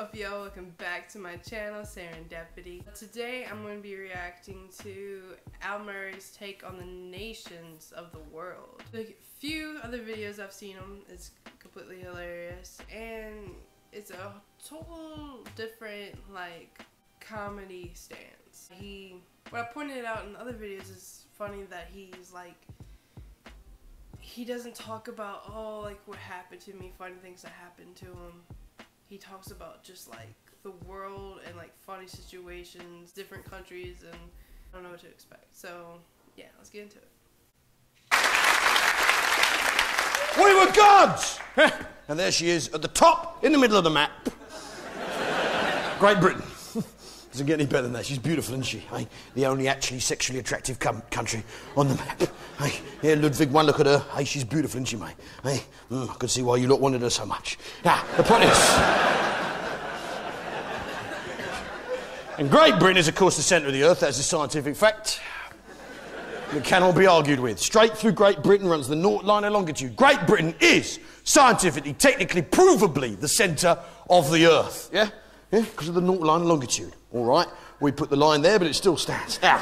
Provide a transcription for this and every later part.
up, yo? Welcome back to my channel, Serendipity. Today I'm going to be reacting to Al Murray's take on the nations of the world. A few other videos I've seen him, it's completely hilarious, and it's a total different, like, comedy stance. What I pointed out in other videos is funny that he's like, he doesn't talk about, oh, like, what happened to me, funny things that happened to him. He talks about just, like, the world and, like, funny situations, different countries, and I don't know what to expect. So, yeah, let's get into it. We were gods! And there she is, at the top, in the middle of the map. Great Britain. Doesn't get any better than that. She's beautiful, isn't she? Hey, the only actually sexually attractive country on the map. Hey, here, Ludwig, one look at her. Hey, she's beautiful, isn't she, mate? Hey, I could see why you lot wanted her so much. Now, the point is... And Great Britain is, of course, the centre of the earth. That's a scientific fact. It cannot be argued with. Straight through Great Britain runs the north line of longitude. Great Britain is scientifically, technically, provably the centre of the earth. Yeah? Yeah, because of the north line of longitude. All right, we put the line there, but it still stands. Now,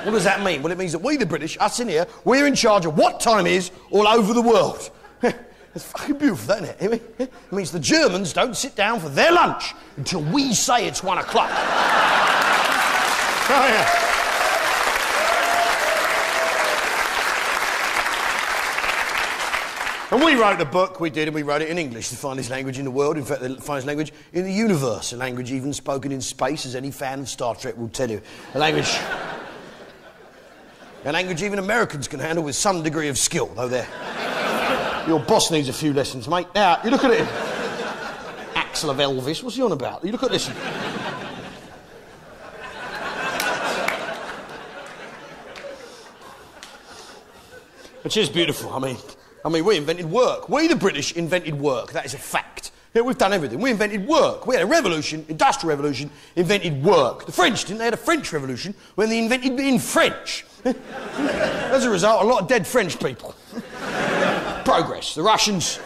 what does that mean? Well, it means that we, the British, us in here, we're in charge of what time is all over the world. It's fucking beautiful, isn't it? It means the Germans don't sit down for their lunch until we say it's 1 o'clock. Oh, yeah. And we wrote a book, we did, and we wrote it in English, the finest language in the world, in fact, the finest language in the universe, a language even spoken in space, as any fan of Star Trek will tell you. A language even Americans can handle with some degree of skill, though your boss needs a few lessons, mate. Now, you look at it. Axel of Elvis, what's he on about? You look at this. Which is beautiful, I mean, we invented work. We, the British, invented work. That is a fact. Yeah, we've done everything. We invented work. We had a revolution, industrial revolution, invented work. The French didn't. They had a French revolution when they invented being French. As a result, a lot of dead French people. Progress. The Russians...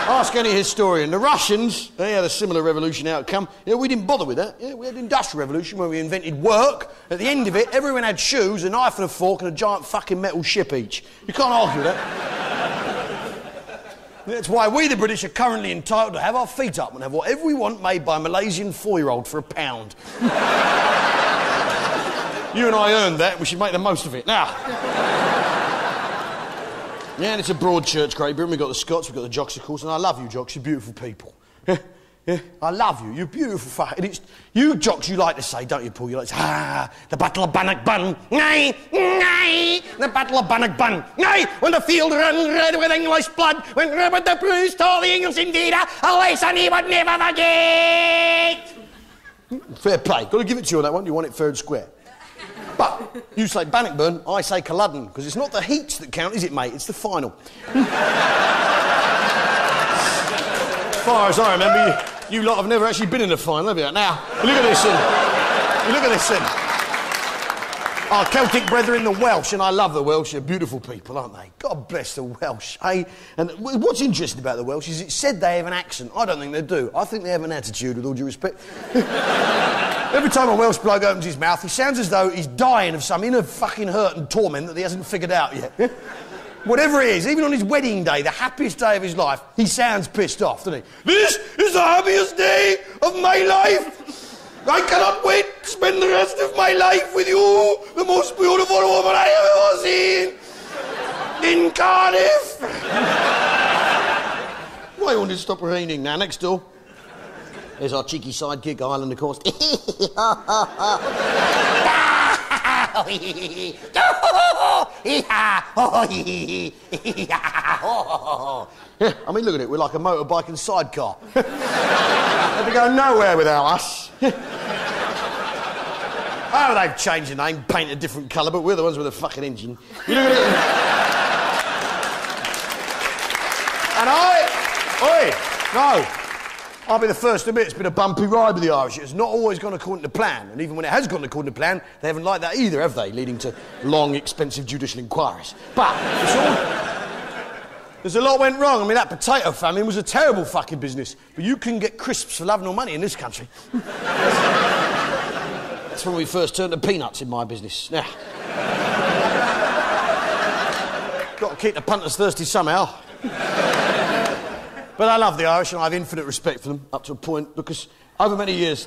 Ask any historian. The Russians, they had a similar revolution outcome. Yeah, we didn't bother with that. Yeah, we had an industrial revolution where we invented work. At the end of it, everyone had shoes, a knife and a fork, and a giant fucking metal ship each. You can't argue with that. That's why we, the British, are currently entitled to have our feet up and have whatever we want made by a Malaysian 4-year-old for £1. You and I earned that. We should make the most of it. Now... Yeah, and it's a broad church, Great Britain. We've got the Scots, we've got the Jocks, of course, and I love you, Jocks. You're beautiful people. Yeah, yeah, I love you. You're beautiful fucking... It's you, Jocks, you like to say, don't you, Paul? You like to say, the Battle of Bannockburn. Nay, nay, the Battle of Bannockburn. Nay, when the field ran red with English blood, when Robert the Bruce told the English indeed, a lesson he would never forget. Fair play. Got to give it to you on that one. You want it fair and square. But you say Bannockburn, I say Culloden, because it's not the heats that count, is it, mate? It's the final. As far as I remember, you lot have never actually been in a final, have you? Now, look at this thing. Look at this thing. Our Celtic brethren, the Welsh, and I love the Welsh. They're beautiful people, aren't they? God bless the Welsh, eh? And what's interesting about the Welsh is it said they have an accent. I don't think they do. I think they have an attitude, with all due respect. Every time a Welsh bloke opens his mouth, he sounds as though he's dying of some inner fucking hurt and torment that he hasn't figured out yet. Whatever it is, even on his wedding day, the happiest day of his life, he sounds pissed off, doesn't he? This is the happiest day of my life. I cannot wait to spend the rest of my life with you, the most beautiful woman I have ever seen. In Cardiff. Why won't it stop raining now? Next door. There's our cheeky sidekick, Ireland, of course. Yeah, I mean, look at it. We're like a motorbike and sidecar. They'd go nowhere without us. Oh, they've changed the name, painted a different colour, but we're the ones with a fucking engine. You look at it. And I'll be the first to admit it's been a bumpy ride with the Irish. It's not always gone according to plan, and even when it has gone according to plan, they haven't liked that either, have they? Leading to long, expensive judicial inquiries. But There's a lot went wrong. I mean, that potato famine was a terrible fucking business. But you couldn't get crisps for love nor money in this country. That's when we first turned to peanuts in my business. Now, got to keep the punters thirsty somehow. But I love the Irish and I have infinite respect for them, up to a point, because over many years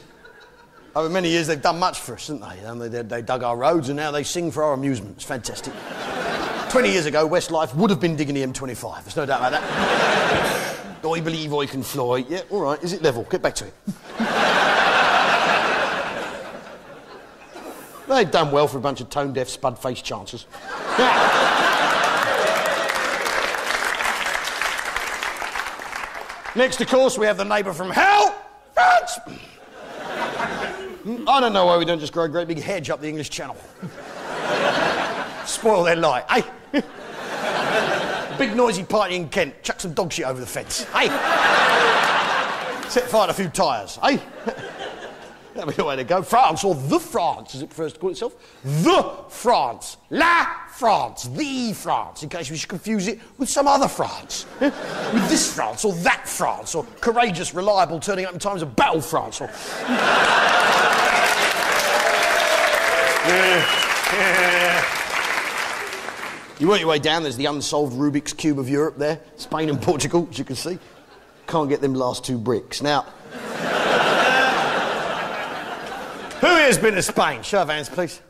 they've done much for us, haven't they? They dug our roads and now they sing for our amusement. It's fantastic. 20 years ago, Westlife would have been digging the M25. There's no doubt about that. I believe I can fly. Yeah, all right, is it level? Get back to it. They've done well for a bunch of tone-deaf, spud-faced chancers. Next, of course, we have the neighbour from hell, France. I don't know why we don't just grow a great big hedge up the English Channel. Spoil their light, eh? Big noisy party in Kent, chuck some dog shit over the fence, eh? Set fire to a few tyres, eh? That'll be the way to go. France, or the France, as it prefers to call itself. The France. La France. The France, in case we should confuse it with some other France. With this France, or that France, or courageous, reliable, turning up in times of battle France, or... You work your way down, there's the unsolved Rubik's Cube of Europe there. Spain and Portugal, as you can see. Can't get them last two bricks. Now... Who here's been to Spain? Show of hands, please.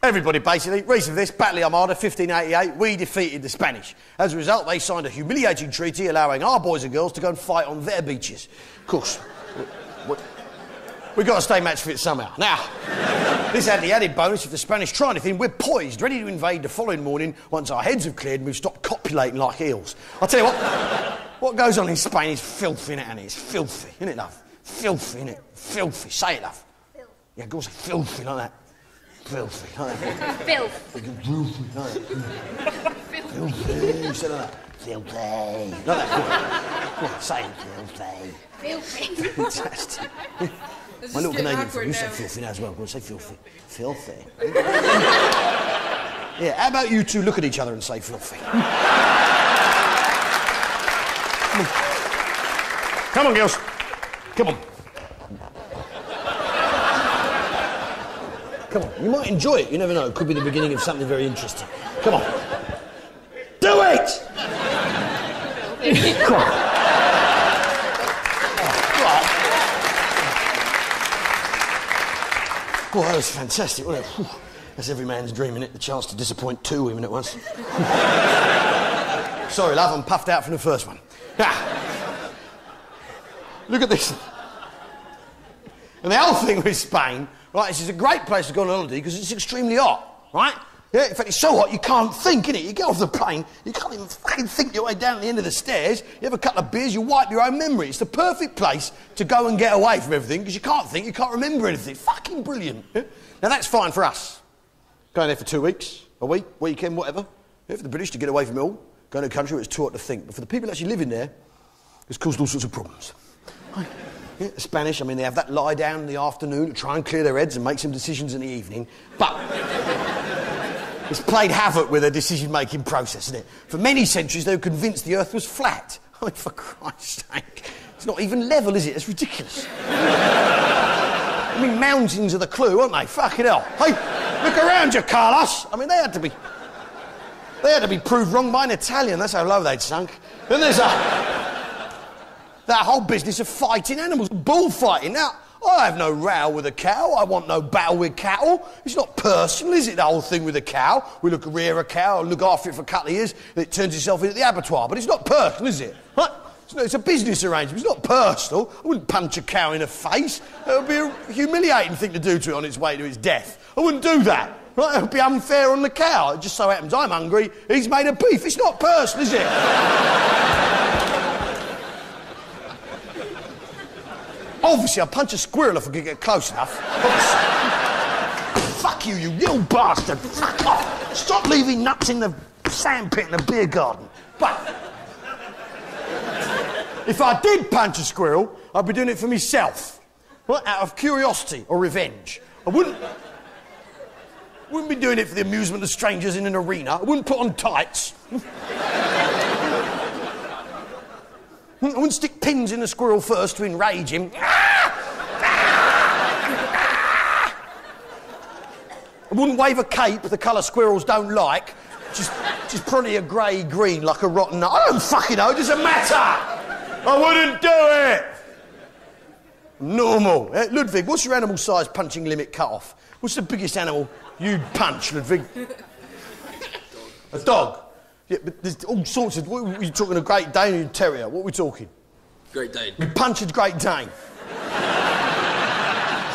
Everybody, basically. Reason for this, Battle of Armada, 1588, we defeated the Spanish. As a result, they signed a humiliating treaty allowing our boys and girls to go and fight on their beaches. Of course, we've got to stay match fit somehow. Now, this had the added bonus: if the Spanish try anything, we're poised, ready to invade the following morning once our heads have cleared and we've stopped copulating like eels. I'll tell you what goes on in Spain is filthy, innit, Annie? It's filthy, innit, love? Filthy, innit? Filthy. Say it, love. Yeah, go say filthy like that. Filthy like that. Filthy. Filthy like that. Filthy. Say like that. Filthy. Like that. Go on, say it. Filthy. Filthy. Fantastic. My little Canadian friend, you say filthy now as well. Go on, say filthy. Filthy. Yeah, how about you two look at each other and say filthy? Come on, girls. Come on. Come on, you might enjoy it, you never know. It could be the beginning of something very interesting. Come on. Do it! Come on. Oh, that was fantastic, wasn't it? That's every man's dream, innit? The chance to disappoint two women at once. Sorry, love, I'm puffed out from the first one. Now, look at this. And the whole thing with Spain, right, this is a great place to go on holiday because it's extremely hot, right? Yeah, in fact, it's so hot you can't think, innit? You get off the plane, you can't even fucking think your way down at the end of the stairs. You have a couple of beers, you wipe your own memory. It's the perfect place to go and get away from everything because you can't think, you can't remember anything. Fucking brilliant. Yeah? Now, that's fine for us. Going there for 2 weeks, a week, weekend, whatever. Yeah, for the British to get away from it all, going to a country where it's too hot to think. But for the people actually living there, it's caused all sorts of problems. Yeah, the Spanish, I mean, they have that lie down in the afternoon to try and clear their heads and make some decisions in the evening. But it's played havoc with their decision-making process, isn't it? For many centuries, they were convinced the Earth was flat. I mean, for Christ's sake. It's not even level, is it? It's ridiculous. I mean, mountains are the clue, aren't they? Fucking hell. Hey, look around you, Carlos. I mean, they had to be proved wrong by an Italian. That's how low they'd sunk. Then there's that whole business of fighting animals, bullfighting. Now, I have no row with a cow. I want no battle with cattle. It's not personal, is it, the whole thing with a cow? We rear a cow, look after it for a couple of years, and it turns itself into the abattoir. But it's not personal, is it? Right? It's a business arrangement. It's not personal. I wouldn't punch a cow in the face. It would be a humiliating thing to do to it on its way to its death. I wouldn't do that. Right? It would be unfair on the cow. It just so happens I'm hungry, he's made of beef. It's not personal, is it? Obviously, I'd punch a squirrel if I could get close enough. Fuck you, you little bastard. Fuck off. Stop leaving nuts in the sandpit in the beer garden. But if I did punch a squirrel, I'd be doing it for myself. Right? Out of curiosity or revenge. I wouldn't be doing it for the amusement of strangers in an arena. I wouldn't put on tights. wouldn't stick pins in the squirrel first to enrage him. I wouldn't wave a cape the colour squirrels don't like. Just probably a grey-green like a rotten nut. I don't fucking know, it doesn't matter. I wouldn't do it. Normal. Ludwig, what's your animal size punching limit cut off? What's the biggest animal you'd punch, Ludwig? A dog. Yeah, but there's all sorts of... What are you talking, a Great Dane or a terrier? What are we talking? Great Dane. You punch a Great Dane.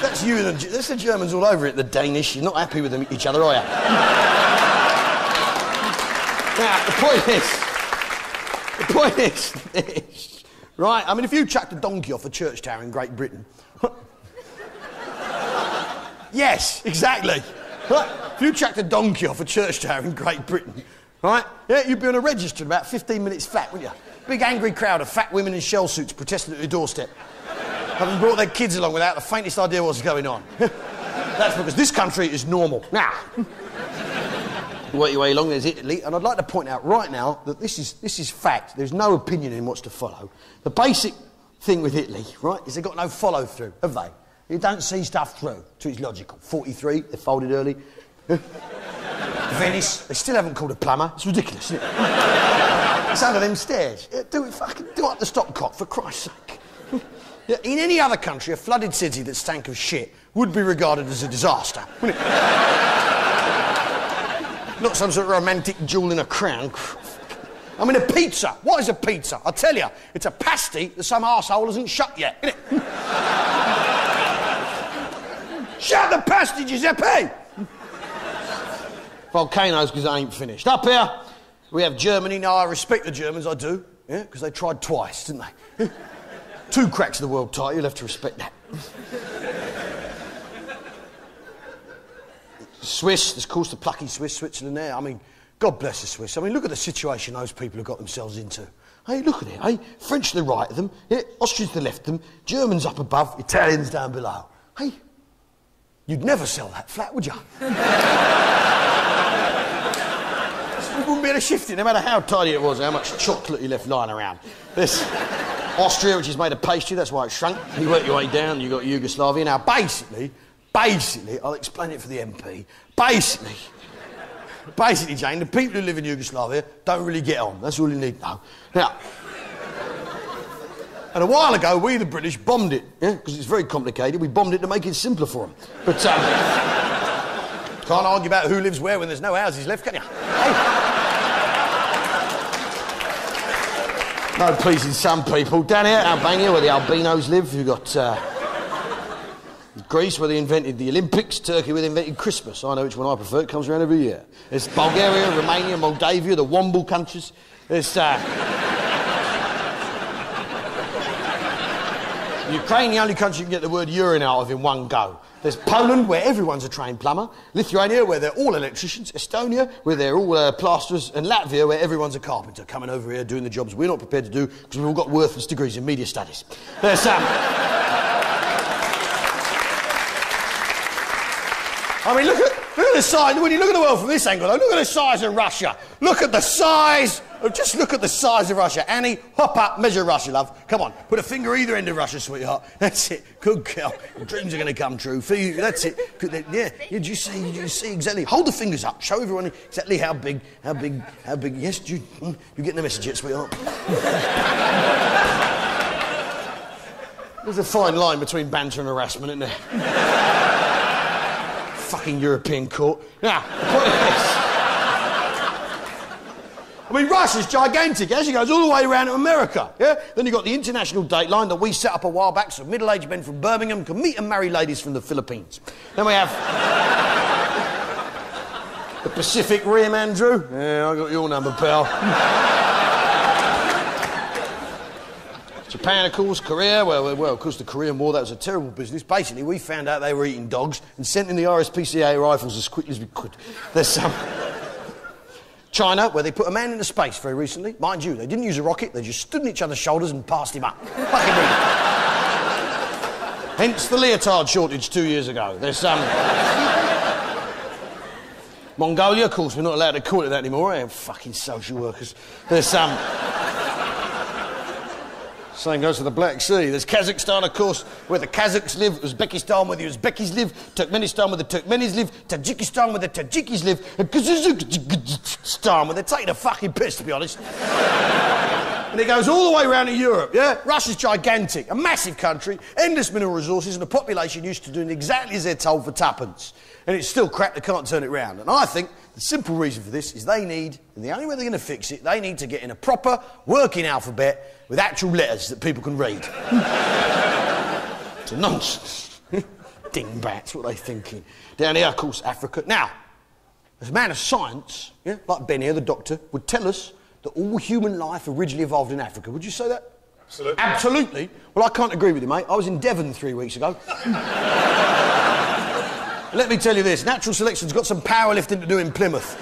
That's you and that's the Germans all over it, the Danish. You're not happy with them, each other, are you? Now, the point is, right, I mean, if you chucked a donkey off a church tower in Great Britain... Yes, exactly. Right? If you chucked a donkey off a church tower in Great Britain, right, yeah, you'd be on a register in about 15 minutes flat, wouldn't you? Big angry crowd of fat women in shell suits protesting at your doorstep. Having brought their kids along without the faintest idea what's going on. That's because this country is normal. Now, work your way along, there's Italy, and I'd like to point out right now that this is fact. There's no opinion in what's to follow. The basic thing with Italy, right, is they've got no follow-through, have they? You don't see stuff through to its logical. 43, they folded early. Venice, they still haven't called a plumber. It's ridiculous, isn't it? It's under them stairs. Yeah, do up the stopcock, for Christ's sake. Yeah, in any other country, a flooded city that stank of shit would be regarded as a disaster, wouldn't it? Not some sort of romantic jewel in a crown. I mean, a pizza. What is a pizza? I'll tell you, it's a pasty that some arsehole hasn't shut yet, isn't it? Shut the pasty, Giuseppe! Volcanoes, because they ain't finished. Up here, we have Germany. Now, I respect the Germans, I do, yeah, because they tried twice, didn't they? 2 cracks of the world title, you'll have to respect that. Swiss, of course, the plucky Swiss, Switzerland there. I mean, God bless the Swiss. I mean, look at the situation those people have got themselves into. Hey, look at it, hey? French to the right of them, yeah, Austrians to the left of them, Germans up above, Italians down below. Hey, you'd never sell that flat, would you? We wouldn't be able to shift it, no matter how tidy it was, how much chocolate you left lying around. This Austria, which is made of pastry, that's why it shrunk. You work your way down, you've got Yugoslavia. Now, basically, I'll explain it for the MP. Basically, Jane, the people who live in Yugoslavia don't really get on. That's all you need to know. Now, and a while ago, we, the British, bombed it, yeah, because it's very complicated. We bombed it to make it simpler for them. But, can't argue about who lives where when there's no houses left, can you? Hey? No pleasing some people. Down here, Albania, where the albinos live, you've got Greece, where they invented the Olympics, Turkey, where they invented Christmas. I know which one I prefer, it comes around every year. There's Bulgaria, Romania, Moldavia, the Womble countries. There's Ukraine, the only country you can get the word urine out of in one go. There's Poland, where everyone's a trained plumber. Lithuania, where they're all electricians. Estonia, where they're all plasterers. And Latvia, where everyone's a carpenter, coming over here doing the jobs we're not prepared to do because we've all got worthless degrees in media studies. There's I mean, look at the size. When you look at the world from this angle, though, look at the size of Russia. Look at the size. Just look at the size of Russia. Annie, hop up, measure Russia, love. Come on, put a finger either end of Russia, sweetheart. That's it. Good girl. Your dreams are going to come true. For you, that's it. Yeah, you see exactly. Hold the fingers up. Show everyone exactly how big. Yes, you getting the message yet, sweetheart? There's a fine line between banter and harassment, isn't there? Fucking European court. Now, the point is, I mean, Russia's gigantic, as it goes all the way around to America, yeah? Then you've got the international dateline that we set up a while back so middle-aged men from Birmingham can meet and marry ladies from the Philippines. Then we have the Pacific Rim, Andrew. Yeah, I got your number, pal. Japan, of course, Korea, well, of course, the Korean War, that was a terrible business. Basically, we found out they were eating dogs and sent in the RSPCA rifles as quickly as we could. There's some... China, where they put a man into space very recently. Mind you, they didn't use a rocket, they just stood on each other's shoulders and passed him up. Fucking brilliant. Hence the leotard shortage 2 years ago. There's some... Mongolia, of course, we're not allowed to call it that anymore. Fucking social workers. There's some... Same goes to the Black Sea. There's Kazakhstan, of course, where the Kazakhs live. Uzbekistan, where the Uzbekis live. Turkmenistan, where the Turkmenis live. Tajikistan, where the Tajikis live. And Kazakhstan, where they're taking a fucking piss, to be honest. And it goes all the way around to Europe, yeah? Russia's gigantic, a massive country, endless mineral resources, and a population used to doing exactly as they're told for tuppence. And it's still crap, they can't turn it round. And I think the simple reason for this is they need, and the only way they're going to fix it, they need to get in a proper working alphabet with actual letters that people can read. It's a nonsense. Dingbats, what are they thinking? Down here, of course, Africa. Now, as a man of science, yeah, like Ben here, the doctor, would tell us that all human life originally evolved in Africa. Would you say that? Absolutely. Absolutely? Well, I can't agree with you, mate. I was in Devon 3 weeks ago. Let me tell you this, natural selection's got some powerlifting to do in Plymouth.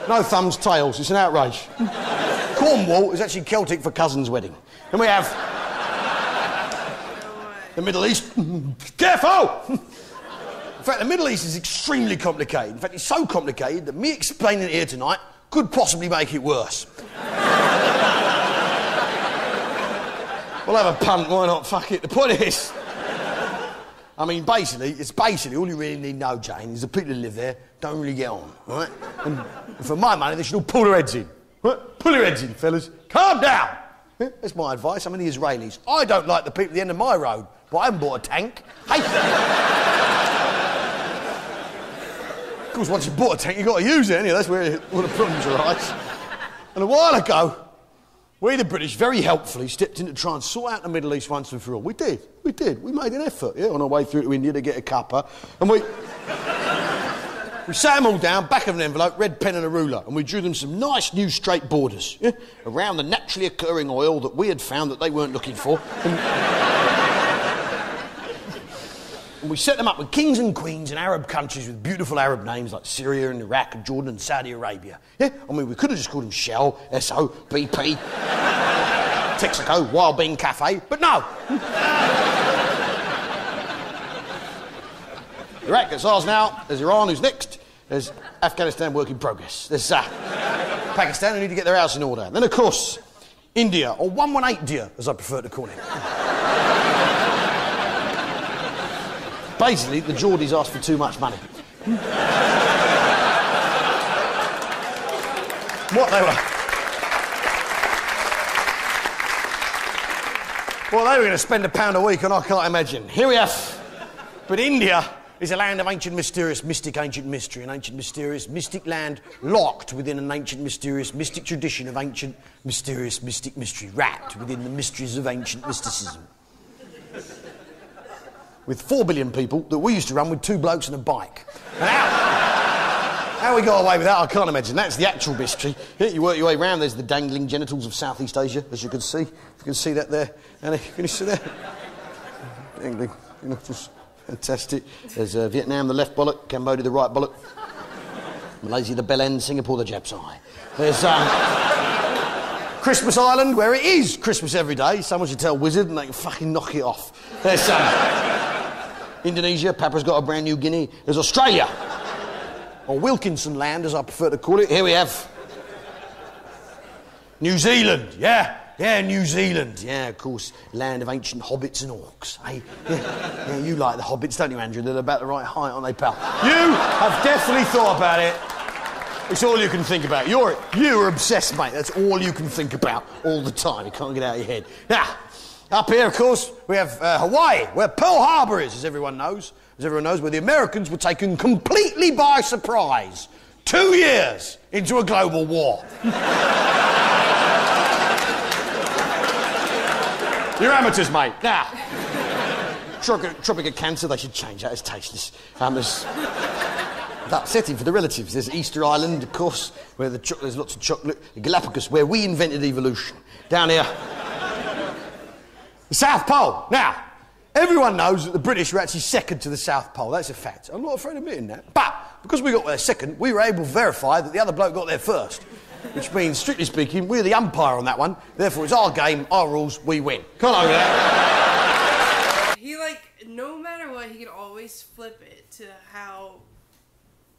No thumbs, tails, it's an outrage. Cornwall is actually Celtic for cousin's wedding. And we have the Middle East. Careful! In fact, the Middle East is extremely complicated. In fact, it's so complicated that me explaining it here tonight could possibly make it worse. We'll have a punt, why not? Fuck it. The point is, I mean, it's basically all you really need to know, Jane, is the people who live there don't really get on, right? And for my money, they should all pull their heads in. Right? Pull your heads in, fellas. Calm down. Yeah, that's my advice. I'm in the Israelis. I don't like the people at the end of my road, but I haven't bought a tank. Hate them. Of course, once you've bought a tank, you've got to use it, ain't you? That's where all the problems arise. And a while ago, we, the British, very helpfully stepped in to try and sort out the Middle East once and for all. We did. We made an effort, yeah, on our way through to India to get a cuppa. And we sat them all down, back of an envelope, red pen and a ruler, and we drew them some nice new straight borders, yeah, around the naturally occurring oil that we had found that they weren't looking for. And we set them up with kings and queens in Arab countries with beautiful Arab names like Syria and Iraq and Jordan and Saudi Arabia. Yeah? I mean, we could have just called them Shell, Esso, BP, Texaco, Wild Bean Cafe, but no. Iraq gets ours now. There's Iran, who's next. There's Afghanistan, work in progress. There's Pakistan, who need to get their house in order. Then, of course, India, or 118 Dia, as I prefer to call it. Basically, the Geordies asked for too much money. What they were going to spend £1 a week on, I can't imagine. Here we have. But India is a land of ancient, mysterious, mystic, ancient mystery. An ancient, mysterious, mystic land locked within an ancient, mysterious, mystic tradition of ancient, mysterious, mystic mystery, wrapped within the mysteries of ancient mysticism. With 4 billion people that we used to run with 2 blokes and a bike. And how we got away with that, I can't imagine. That's the actual mystery. Yeah, you work your way around, there's the dangling genitals of Southeast Asia, as you can see. You can see that there. Annie, can you see that? Dangling genitals. Fantastic. There's Vietnam, the left bollock. Cambodia, the right bollock. Malaysia, the bell end. Singapore, the Jap's eye. There's Christmas Island, where it is Christmas every day. Someone should tell Wizard and they can fucking knock it off. There's Indonesia, Papa's got a brand new Guinea. There's Australia, or Wilkinson land, as I prefer to call it. Here we have New Zealand, yeah, New Zealand. Yeah, of course, land of ancient hobbits and orcs. Hey, yeah, you like the hobbits, don't you, Andrew? They're about the right height, aren't they, pal? You have definitely thought about it. It's all you can think about. You're obsessed, mate. That's all you can think about all the time. You can't get it out of your head. Now, up here, of course, we have Hawaii, where Pearl Harbor is, as everyone knows. As everyone knows, where the Americans were taken completely by surprise 2 years into a global war. You're amateurs, mate. Now, Tropic of Cancer, they should change that. It's tasteless. There's upsetting for the relatives. There's Easter Island, of course, where there's lots of chocolate. The Galapagos, where we invented evolution. Down here, the South Pole. Now, everyone knows that the British were actually second to the South Pole. That's a fact. I'm not afraid of admitting that. But because we got there second, we were able to verify that the other bloke got there first. Which means, strictly speaking, we're the umpire on that one. Therefore, it's our game, our rules, we win. Can't argue that. He, like, no matter what, he could always flip it to how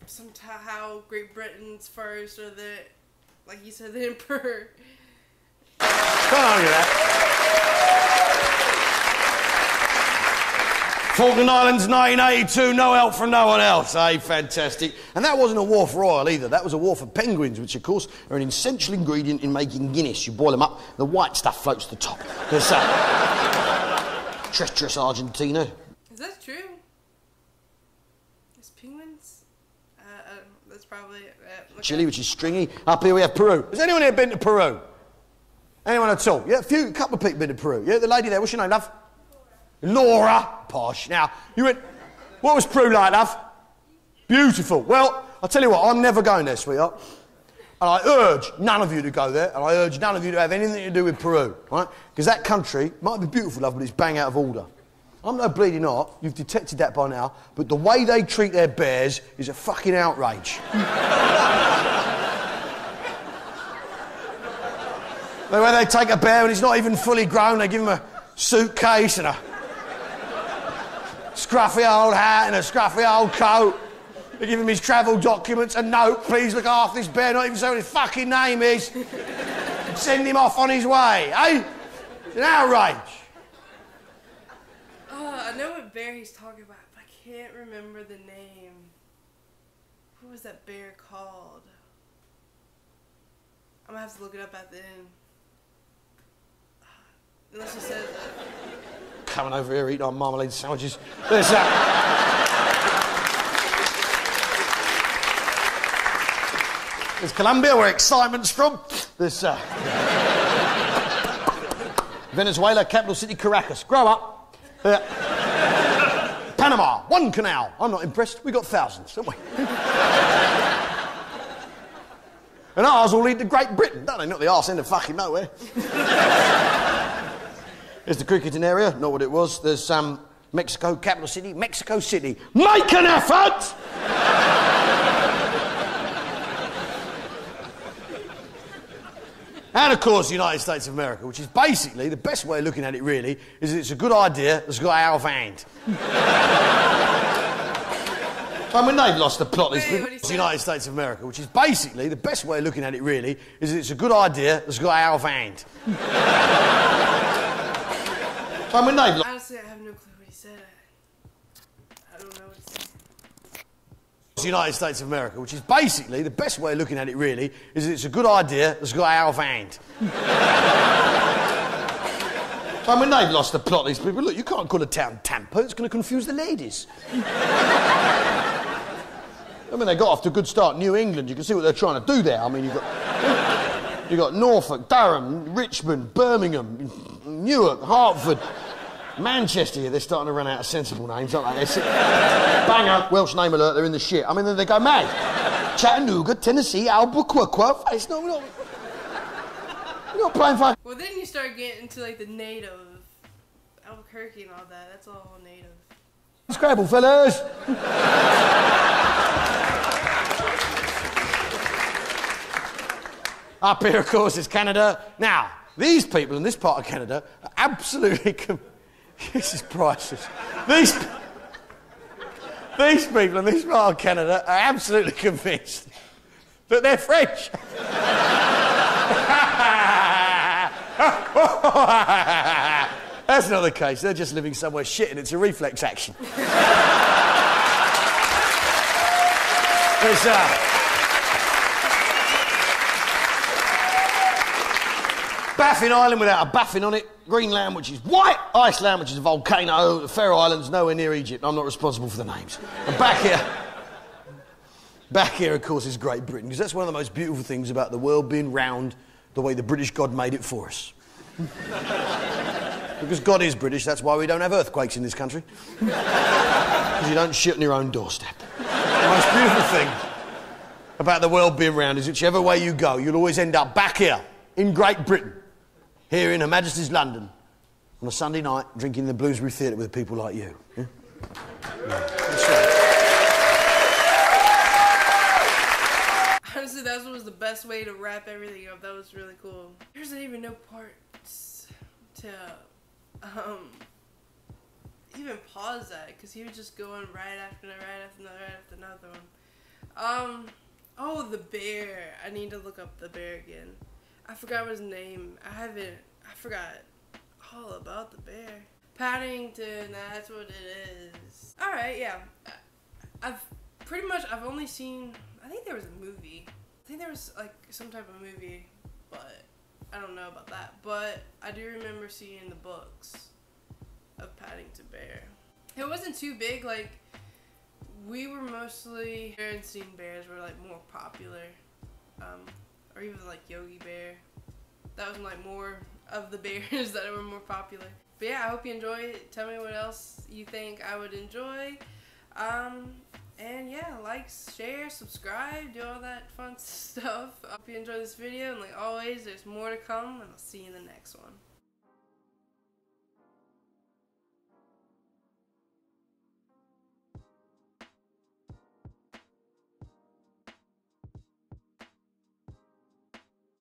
somehow Great Britain's first, or the, like you said, the emperor. Come on, look at that. Falkland Islands 1982, no help from no one else. Hey, fantastic. And that wasn't a war for oil either. That was a war for penguins, which, of course, are an essential ingredient in making Guinness. You boil them up, the white stuff floats to the top. There's treacherous Argentina. Is that true? There's penguins? That's probably it. Chile, which is stringy. Up here we have Peru. Has anyone here been to Peru? Anyone at all? Yeah, a couple of people been to Peru. Yeah, the lady there, what's your name, love? Laura. Posh. Now, you went, what was Peru like, love? Beautiful. Well, I'll tell you what, I'm never going there, sweetheart. And I urge none of you to go there, and I urge none of you to have anything to do with Peru, right? Because that country might be beautiful, love, but it's bang out of order. I'm no bleeding not, you've detected that by now, but the way they treat their bears is a fucking outrage. The way they take a bear and he's not even fully grown, they give him a suitcase and a scruffy old hat and a scruffy old coat. They give him his travel documents, a note, please look after this bear, not even say what his fucking name is. Send him off on his way, eh? It's an outrage. I know what bear he's talking about, but I can't remember the name. What was that bear called? I'm gonna have to look it up at the end. Unless he says that. Coming over here eating our marmalade sandwiches. There's that. There's Colombia, where excitement's from. There's Venezuela, capital city Caracas. Grow up. Panama, one canal. I'm not impressed. We got thousands, don't we? And ours all lead to Great Britain, don't they? Not the arse end of fucking nowhere. There's the cricketing area, not what it was. There's Mexico, capital city, Mexico City. Make an effort! And of course, the United States of America, which is basically, the best way of looking at it really, is that it's a good idea that's got out of hand. I mean, they've lost the plot, these people. The United States of America, which is basically, the best way of looking at it really, is that it's a good idea that's got out of hand. I mean, honestly, I have no clue what he said. I don't know what he said. The United States of America, which is basically, the best way of looking at it really, is that it's a good idea that's got out of hand. I mean, they've lost the plot, these people. Look, you can't call a town Tampa, it's going to confuse the ladies. I mean, they got off to a good start. New England, you can see what they're trying to do there. I mean, you've got Norfolk, Durham, Richmond, Birmingham, Newark, Hertford, Manchester. They're starting to run out of sensible names, aren't they? Banger, Welsh name alert, they're in the shit. I mean, then they go mad. Chattanooga, Tennessee, Albuquerque. It's not, we're not playing for... Well, then you start getting into, like, the native. Albuquerque and all that. That's all native. Scrabble, fellas. Up here, of course, is Canada. Now, these people in this part of Canada are absolutely... This is priceless. These people in this part of Canada are absolutely convinced that they're French. That's not the case. They're just living somewhere shit and it's a reflex action. There's Baffin Island without a baffin on it, Greenland, which is white, Iceland, which is a volcano, the Faroe Islands, nowhere near Egypt. I'm not responsible for the names. And back here, of course, is Great Britain, because that's one of the most beautiful things about the world being round the way the British God made it for us. Because God is British, that's why we don't have earthquakes in this country. Because you don't shit on your own doorstep. The most beautiful thing about the world being round is whichever way you go, you'll always end up back here, in Great Britain. Here in Her Majesty's London, on a Sunday night, drinking in the Bloomsbury Theatre with people like you. Yeah? Honestly, that was the best way to wrap everything up. That was really cool. There's not even no parts to even pause that, because he was just going right after another one. Oh, the bear. I need to look up the bear again. I forgot his name. I forgot all about the bear. Paddington, that's what it is. Alright, yeah. I've only seen, I think there was a movie. I think there was like some type of movie, but I don't know about that. But I do remember seeing the books of Paddington Bear. It wasn't too big, like we were mostly, Berenstain Bears were like more popular. Or even like Yogi Bear. That was like more of the bears that were more popular. But yeah, I hope you enjoy it. Tell me what else you think I would enjoy. And yeah, like, share, subscribe, do all that fun stuff. I hope you enjoy this video, and like always, there's more to come, and I'll see you in the next one.